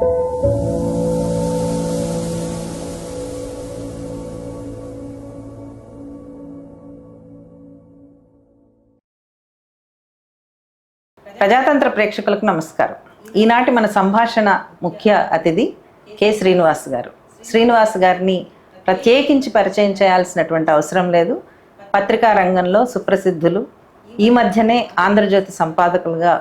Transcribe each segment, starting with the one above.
ప్రజాతంత్ర ప్రేక్షకులకు నమస్కారం. ఈనాటి మన సంభాషణ ముఖ్య అతిథి కె శ్రీనివాస్ గారు. శ్రీనివాస్ గారిని ప్రత్యేకించి పరిచయం చేయాల్సినటువంటి అవసరం లేదు. పత్రికా రంగంలో సుప్రసిద్ధులు. ఈ మధ్యనే ఆంధ్రజ్యోతి సంపాదకులుగా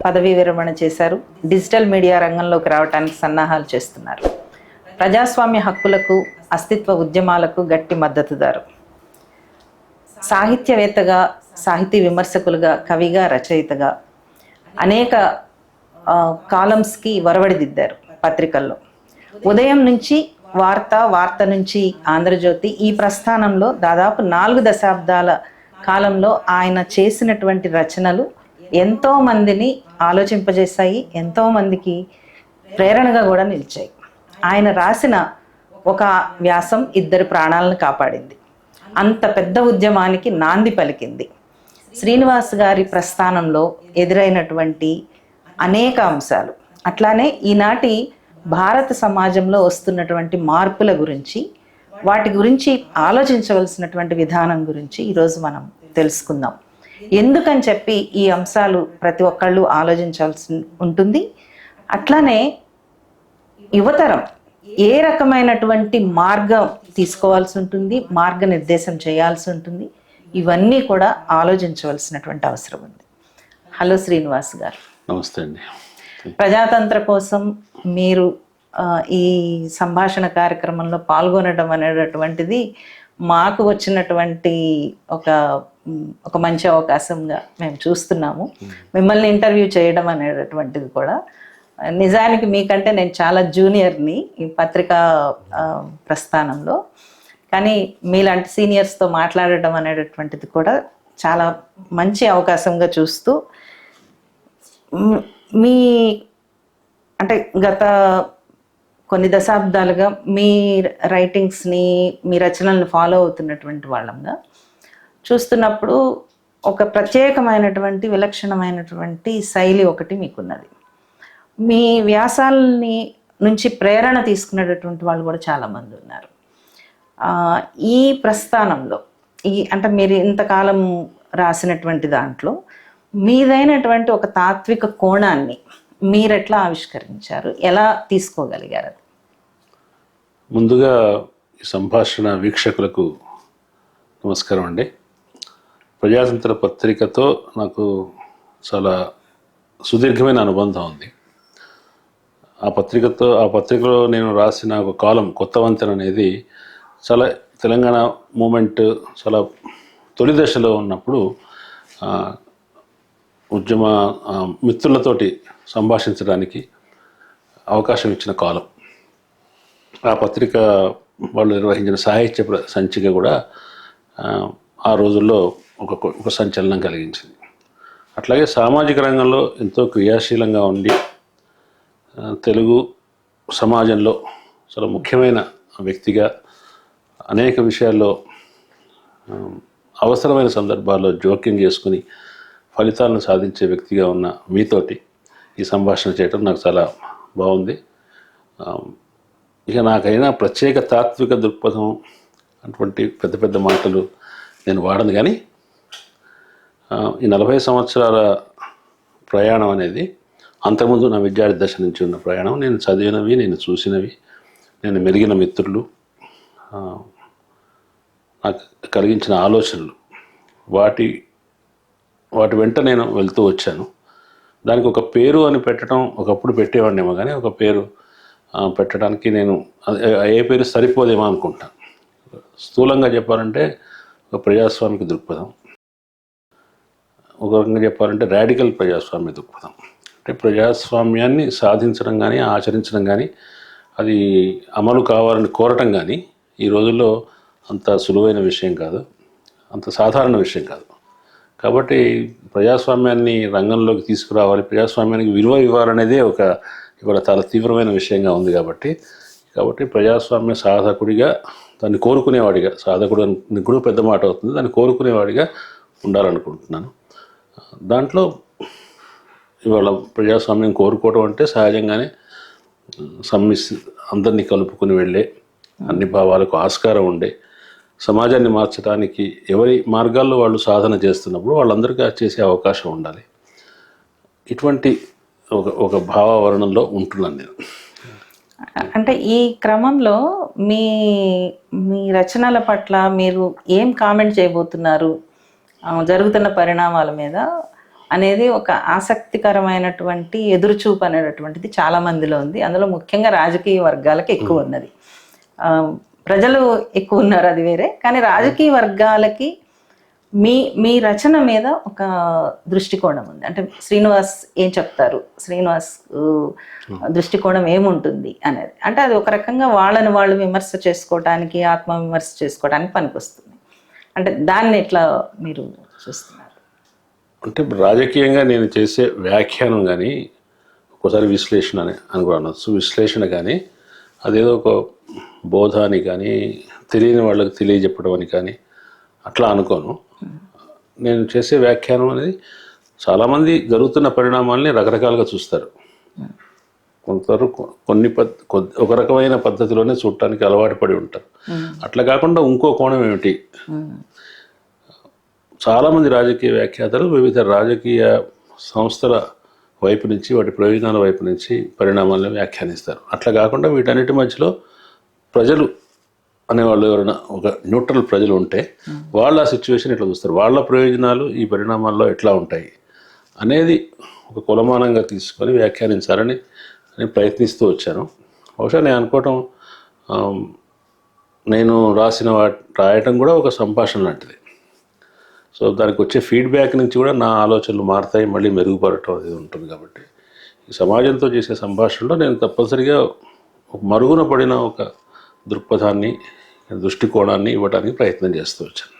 పదవీ విరమణ చేశారు. డిజిటల్ మీడియా రంగంలోకి రావడానికి సన్నాహాలు చేస్తున్నారు. ప్రజాస్వామ్య హక్కులకు, అస్తిత్వ ఉద్యమాలకు గట్టి మద్దతుదారు. సాహిత్యవేత్తగా, సాహితీ విమర్శకులుగా, కవిగా, రచయితగా అనేక కాలమ్స్కి వరవడిదిద్దారు పత్రికల్లో. ఉదయం నుంచి వార్త నుంచి ఆంధ్రజ్యోతి, ఈ ప్రస్థానంలో దాదాపు 4 దశాబ్దాల కాలంలో ఆయన చేసినటువంటి రచనలు ఎంతోమందిని ఆలోచింపజేశాయి, ఎంతోమందికి ప్రేరణగా కూడా నిలిచాయి. ఆయన రాసిన ఒక వ్యాసం 2 ప్రాణాలను కాపాడింది. అంత పెద్ద ఉద్యమానికి నాంది పలికింది. శ్రీనివాస్ గారి ప్రస్థానంలో ఎదురైనటువంటి అనేక అంశాలు, అట్లానే ఈనాటి భారత సమాజంలో వస్తున్నటువంటి మార్పుల గురించి, వాటి గురించి ఆలోచించవలసినటువంటి విధానం గురించి ఈరోజు మనం తెలుసుకుందాం. ఎందుకని చెప్పి ఈ అంశాలు ప్రతి ఒక్కళ్ళు ఆలోచించాల్సి ఉంటుంది. అట్లానే యువతరం ఏ రకమైనటువంటి మార్గం తీసుకోవాల్సి ఉంటుంది, మార్గనిర్దేశం చేయాల్సి ఉంటుంది, ఇవన్నీ కూడా ఆలోచించవలసినటువంటి అవసరం ఉంది. హలో శ్రీనివాస్ గారు. నమస్తే అండి. ప్రజాతంత్ర కోసం మీరు ఈ సంభాషణ కార్యక్రమంలో పాల్గొనడం అనేటటువంటిది మాకు వచ్చినటువంటి ఒక మంచి అవకాశంగా మేము చూస్తున్నాము. మిమ్మల్ని ఇంటర్వ్యూ చేయడం అనేటటువంటిది కూడా నిజానికి మీకంటే నేను చాలా జూనియర్ని ఈ పత్రికా ప్రస్థానంలో. కానీ మీలాంటి సీనియర్స్తో మాట్లాడటం అనేటటువంటిది కూడా చాలా మంచి అవకాశంగా చూస్తూ, మీ అంటే గత కొన్ని దశాబ్దాలుగా మీ రైటింగ్స్ని, మీ రచనలను ఫాలో అవుతున్నటువంటి వాళ్ళంగా చూస్తున్నప్పుడు ఒక ప్రత్యేకమైనటువంటి విలక్షణమైనటువంటి శైలి ఒకటి మీకున్నది. మీ వ్యాసాలని నుంచి ప్రేరణ తీసుకునేటటువంటి వాళ్ళు కూడా చాలామంది ఉన్నారు. ఈ ప్రస్థానంలో అంటే మీరు ఇంతకాలం రాసినటువంటి దాంట్లో మీదైనటువంటి ఒక తాత్విక కోణాన్ని మీరెట్లా ఆవిష్కరించారు, ఎలా తీసుకోగలిగారు? ముందుగా ఈ సంభాషణ వీక్షకులకు నమస్కారం అండి. ప్రజాతంత్ర పత్రికతో నాకు చాలా సుదీర్ఘమైన అనుబంధం ఉంది. ఆ పత్రికలో నేను రాసిన ఒక కాలం కొత్త వంతెన అనేది చాలా తెలంగాణ మూమెంట్ చాలా తొలి దశలో ఉన్నప్పుడు ఉద్యమ మిత్రులతోటి సంభాషించడానికి అవకాశం ఇచ్చిన కాలం. ఆ పత్రిక వాళ్ళు నిర్వహించిన సాహిత్య సంచిక కూడా ఆ రోజుల్లో ఒక సంచలనం కలిగించింది. అట్లాగే సామాజిక రంగంలో ఎంతో క్రియాశీలంగా ఉండి తెలుగు సమాజంలో చాలా ముఖ్యమైన వ్యక్తిగా అనేక విషయాల్లో అవసరమైన సందర్భాల్లో జోక్యం చేసుకుని ఫలితాలను సాధించే వ్యక్తిగా ఉన్న మీతోటి ఈ సంభాషణ చేయడం నాకు చాలా బాగుంది. ఇక నాకైనా ప్రత్యేక తాత్విక దృక్పథం అటువంటి పెద్ద పెద్ద మాటలు నేను వాడను. కానీ ఈ 40 సంవత్సరాల ప్రయాణం అనేది అంతకుముందు నా విద్యార్థి దశ నుంచి ఉన్న ప్రయాణం, నేను చదివినవి, నేను చూసినవి, నేను మెరిగిన మిత్రులు, నాకు కలిగించిన ఆలోచనలు, వాటి వెంట నేను వెళ్తూ వచ్చాను. దానికి ఒక పేరు అని పెట్టడం ఒకప్పుడు పెట్టేవాడినేమో, కానీ ఒక పేరు పెట్టడానికి నేను ఏ పేరు సరిపోదేమో అనుకుంటాను. స్థూలంగా చెప్పాలంటే ఒక ప్రజాస్వామిక దృక్పథం, ఒక రకంగా చెప్పాలంటే రాడికల్ ప్రజాస్వామ్య దృక్పథం. అంటే ప్రజాస్వామ్యాన్ని సాధించడం కానీ, ఆచరించడం కానీ, అది అమలు కావాలని కోరటం కానీ ఈ రోజుల్లో అంత సులువైన విషయం కాదు, అంత సాధారణ విషయం కాదు. కాబట్టి ప్రజాస్వామ్యాన్ని రంగంలోకి తీసుకురావాలి, ప్రజాస్వామ్యానికి విలువ ఇవ్వాలనేదే ఇవాళ చాలా తీవ్రమైన విషయంగా ఉంది. కాబట్టి ప్రజాస్వామ్య సాధకుడిగా, దాన్ని కోరుకునేవాడిగా, సాధకుడు అని కూడా పెద్ద మాట అవుతుంది, దాన్ని కోరుకునేవాడిగా ఉండాలనుకుంటున్నాను. దాంట్లో ఇవాళ ప్రజాస్వామ్యం కోరుకోవడం అంటే సహజంగానే అందరినీ కలుపుకుని వెళ్ళే, అన్ని భావాలకు ఆస్కారం ఉండే సమాజాన్ని మార్చడానికి ఎవరి మార్గాల్లో వాళ్ళు సాధన చేస్తున్నప్పుడు వాళ్ళందరికీ చేసే అవకాశం ఉండాలి. ఇటువంటి ఒక భావావరణంలో ఉంటున్నాను నేను. అంటే ఈ క్రమంలో మీ మీ రచనల పట్ల మీరు ఏం కామెంట్ చేయబోతున్నారు జరుగుతున్న పరిణామాల మీద అనేది ఒక ఆసక్తికరమైనటువంటి ఎదురుచూపు అనేటటువంటిది చాలా మందిలో ఉంది. అందులో ముఖ్యంగా రాజకీయ వర్గాలకి ఎక్కువ ఉన్నది. ప్రజలు ఎక్కువ ఉన్నారు, అది వేరే. కానీ రాజకీయ వర్గాలకి మీ రచన మీద ఒక దృష్టికోణం ఉంది. అంటే శ్రీనివాస్ ఏం చెప్తారు, శ్రీనివాస్ దృష్టికోణం ఏముంటుంది అనేది. అంటే అది ఒక రకంగా వాళ్ళని వాళ్ళు విమర్శ చేసుకోవటానికి, ఆత్మ విమర్శ చేసుకోవడానికి పనికొస్తుంది. అంటే దాన్ని ఎట్లా మీరు చూస్తున్నారు? అంటే రాజకీయంగా నేను చేసే వ్యాఖ్యానం కానీ, ఒక్కోసారి విశ్లేషణ అని కూడా అనొచ్చు, విశ్లేషణ కానీ అదేదో ఒక బోధ అని కానీ, తెలియని వాళ్ళకి తెలియజెప్పడం అని కానీ అట్లా అనుకోను. నేను చేసే వ్యాఖ్యానం అనేది చాలామంది జరుగుతున్న పరిణామాలని రకరకాలుగా చూస్తారు. కొందరు ఒక రకమైన పద్ధతిలోనే చూడటానికి అలవాటు పడి ఉంటారు. అట్లా కాకుండా ఇంకో కోణం ఏమిటి, చాలామంది రాజకీయ వ్యాఖ్యాతలు వివిధ రాజకీయ సంస్థల వైపు నుంచి, వాటి ప్రయోజనాల వైపు నుంచి పరిణామాలను వ్యాఖ్యానిస్తారు. అట్లా కాకుండా వీటన్నిటి మధ్యలో ప్రజలు అనేవాళ్ళు ఎవరైనా ఒక న్యూట్రల్ ప్రజలు ఉంటే వాళ్ళ సిచ్యువేషన్ ఎట్లా చూస్తారు, వాళ్ళ ప్రయోజనాలు ఈ పరిణామాల్లో ఎట్లా ఉంటాయి అనేది ఒక కులమానంగా తీసుకొని వ్యాఖ్యానించాలని నేను ప్రయత్నిస్తూ వచ్చాను. బహుశా నేను అనుకోవటం, నేను రాయటం కూడా ఒక సంభాషణ లాంటిది. సో దానికి వచ్చే ఫీడ్బ్యాక్ నుంచి కూడా నా ఆలోచనలు మారుతాయి, మళ్ళీ మెరుగుపడటం అనేది ఉంటుంది. కాబట్టి ఈ సమాజంతో చేసే సంభాషణలో నేను తప్పనిసరిగా మరుగున పడిన ఒక దృక్పథాన్ని, దృష్టికోణాన్ని ఇవ్వడానికి ప్రయత్నం చేస్తూ వచ్చాను.